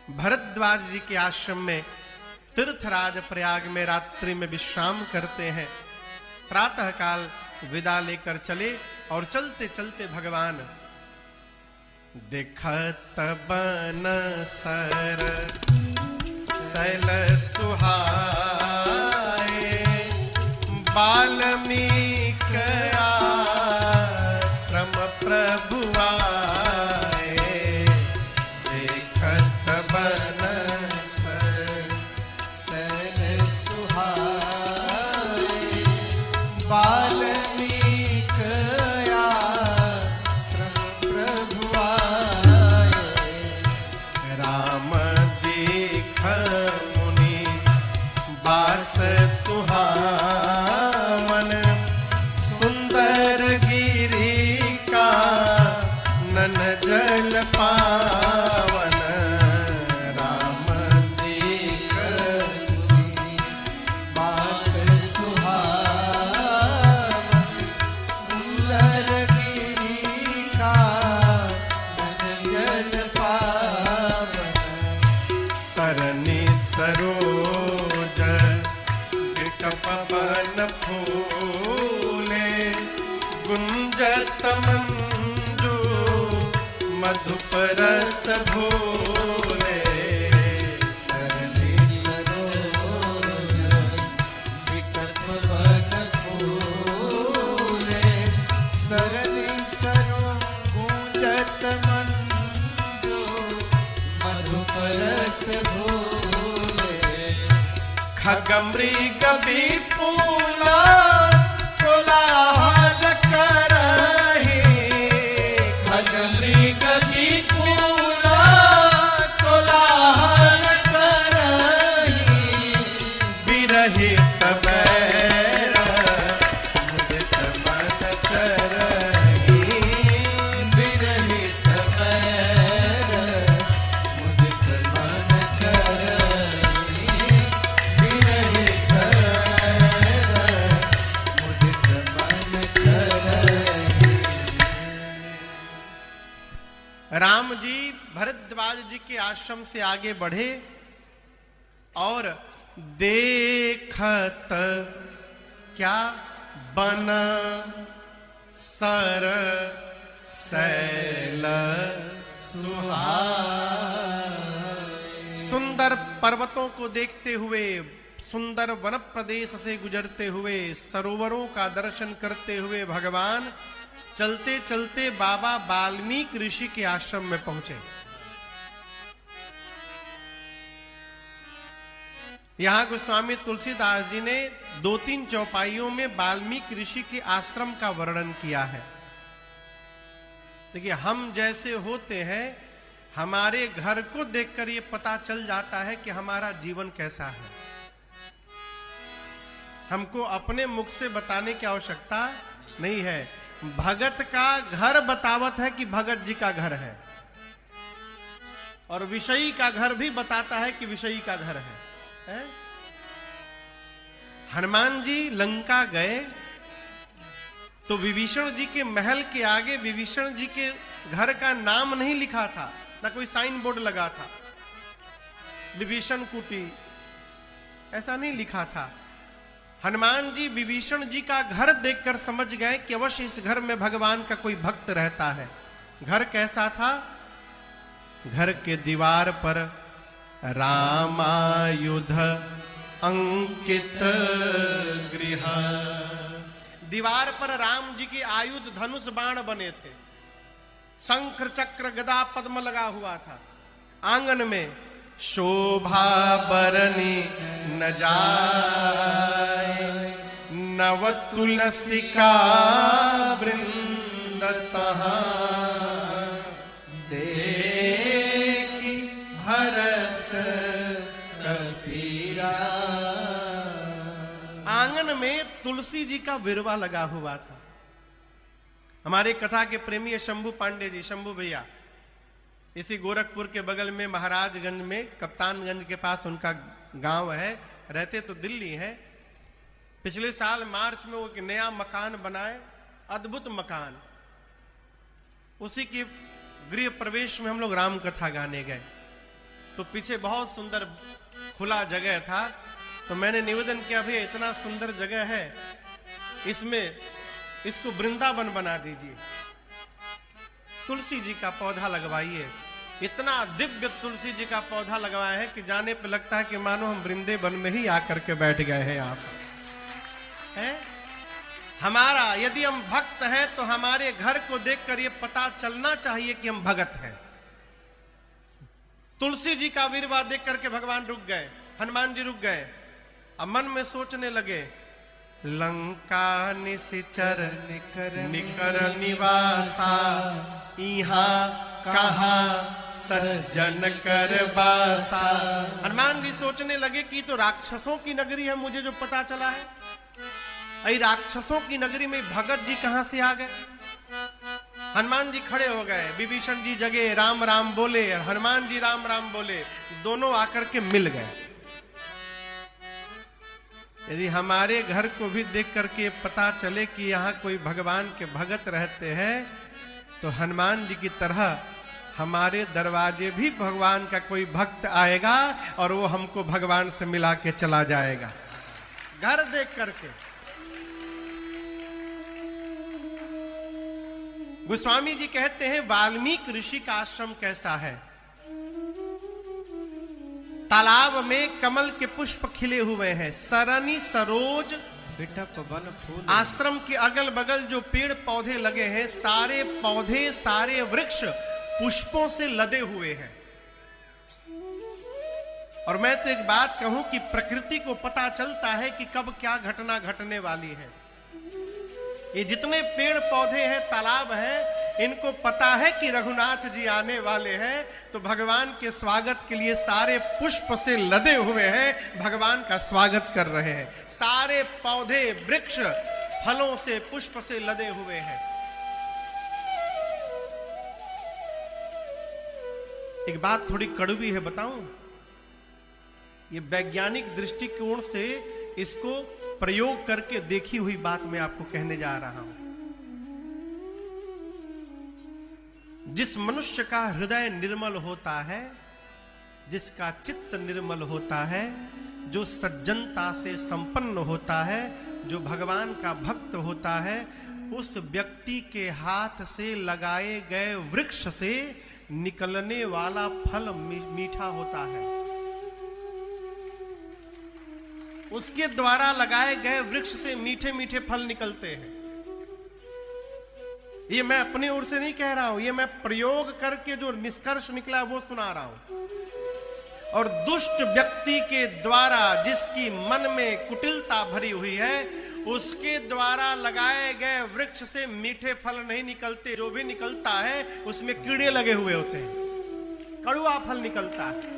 भरद्वाज जी के आश्रम में तीर्थराज प्रयाग में रात्रि में विश्राम करते हैं। प्रातः काल विदा लेकर चले और चलते चलते भगवान देखत बन सर सैल सुहाए वाल्मीकि आश्रम प्रभु आए। देखत बन सर सैल सुहाए वाल्मीकि आश्रम प्रभु आए। राम दीख मुनि बास सुहावन सुंदर गिरी का नन जल पावन। राम दीख मुनि बास सुहावन सुंदर गिरी का नन जल पावन। सरनि सरोज कपवन फूले गुंजत मंजू मधुप रस भूले। सरनि सरोज कपवन फूले सरनि सरोज गुंजत मंजू मधुप रस भूले। खगमृग विपुला कोलाहल करहि। खगमृग विपुला कोलाहल करहि। विरहित बैर मुदित मन करहि। विरहित बैर मुदित मन करहि। विरहित बैर मुदित मन करहि। राम जी भरद्वाज जी के आश्रम से आगे बढ़े और देखत क्या बन सर सैल सुहाए। सुंदर पर्वतों को देखते हुए, सुंदर वन प्रदेश से गुजरते हुए, सरोवरों का दर्शन करते हुए भगवान चलते चलते बाबा वाल्मीकि ऋषि के आश्रम में पहुंचे। यहां गोस्वामी तुलसीदास जी ने 2-3 चौपाइयों में वाल्मीकि ऋषि के आश्रम का वर्णन किया है। देखिए, हम जैसे होते हैं, हमारे घर को देखकर ये पता चल जाता है कि हमारा जीवन कैसा है। हमको अपने मुख से बताने की आवश्यकता नहीं है। भगत का घर बतावत है कि भगत जी का घर है, और विषयी का घर भी बताता है कि विषयी का घर है। हनुमान जी लंका गए तो विभीषण जी के महल के आगे विभीषण जी के घर का नाम नहीं लिखा था, ना कोई साइन बोर्ड लगा था, विभीषण कुटी ऐसा नहीं लिखा था। हनुमान जी विभीषण जी का घर देखकर समझ गए कि अवश्य इस घर में भगवान का कोई भक्त रहता है। घर कैसा था? घर के दीवार पर रामायुध अंकित गृह, दीवार पर राम जी के आयुध धनुष बाण बने थे, शंख चक्र गदा पद्म लगा हुआ था। आंगन में शोभा बरनी न जाए, नव तुलसी का वृंद तहां देखी हरस कपीरा। आंगन में तुलसी जी का विरवा लगा हुआ था। हमारे कथा के प्रेमी शंभू पांडे जी, शंभू भैया, इसी गोरखपुर के बगल में महाराजगंज में कप्तानगंज के पास उनका गांव है। रहते तो दिल्ली है। पिछले साल मार्च में वो एक नया मकान बनाए, अद्भुत मकान। उसी के गृह प्रवेश में हम लोग राम कथा गाने गए। तो पीछे बहुत सुंदर खुला जगह था, तो मैंने निवेदन किया भैया इतना सुंदर जगह है, इसमें इसको वृंदावन बना दीजिए, तुलसी जी का पौधा लगवाइए। इतना दिव्य तुलसी जी का पौधा लगवाया है कि जाने पे लगता है कि मानो हम वृंदावन में ही आकर के बैठ गए हैं। आप है हमारा, यदि हम भक्त हैं तो हमारे घर को देखकर ये पता चलना चाहिए कि हम भगत हैं। तुलसी जी का आविर्भाव देख करके भगवान रुक गए, हनुमान जी रुक गए। अब मन में सोचने लगे, लंका निशिचर निकर निवासा, यहाँ कहाँ सज्जन कर बासा। हनुमान जी सोचने लगे कि तो राक्षसों की नगरी है, मुझे जो पता चला है, अरे राक्षसों की नगरी में भगत जी कहां से आ गए। हनुमान जी खड़े हो गए, विभीषण जी जगे, राम राम बोले, हनुमान जी राम राम बोले, दोनों आकर के मिल गए। यदि हमारे घर को भी देख करके पता चले कि यहाँ कोई भगवान के भगत रहते हैं, तो हनुमान जी की तरह हमारे दरवाजे भी भगवान का कोई भक्त आएगा और वो हमको भगवान से मिला के चला जाएगा, घर देख करके। गोस्वामी जी कहते हैं, वाल्मीकि ऋषि का आश्रम कैसा है। तालाब में कमल के पुष्प खिले हुए हैं, सरनी सरोज बिटप वन फूल। आश्रम के अगल बगल जो पेड़ पौधे लगे हैं, सारे पौधे सारे वृक्ष पुष्पों से लदे हुए हैं। और मैं तो एक बात कहूं कि प्रकृति को पता चलता है कि कब क्या घटना घटने वाली है। ये जितने पेड़ पौधे हैं, तालाब है, इनको पता है कि रघुनाथ जी आने वाले हैं, तो भगवान के स्वागत के लिए सारे पुष्प से लदे हुए हैं, भगवान का स्वागत कर रहे हैं। सारे पौधे वृक्ष फलों से पुष्प से लदे हुए हैं। एक बात थोड़ी कड़वी है, बताऊं? ये वैज्ञानिक दृष्टिकोण से इसको प्रयोग करके देखी हुई बात मैं आपको कहने जा रहा हूं। जिस मनुष्य का हृदय निर्मल होता है, जिसका चित्त निर्मल होता है, जो सज्जनता से संपन्न होता है, जो भगवान का भक्त होता है, उस व्यक्ति के हाथ से लगाए गए वृक्ष से निकलने वाला फल मीठा होता है। उसके द्वारा लगाए गए वृक्ष से मीठे मीठे फल निकलते हैं। ये मैं अपनी ओर से नहीं कह रहा हूं, ये मैं प्रयोग करके जो निष्कर्ष निकला वो सुना रहा हूं। और दुष्ट व्यक्ति के द्वारा जिसकी मन में कुटिलता भरी हुई है, उसके द्वारा लगाए गए वृक्ष से मीठे फल नहीं निकलते। जो भी निकलता है उसमें कीड़े लगे हुए होते हैं, कड़वा फल निकलता है।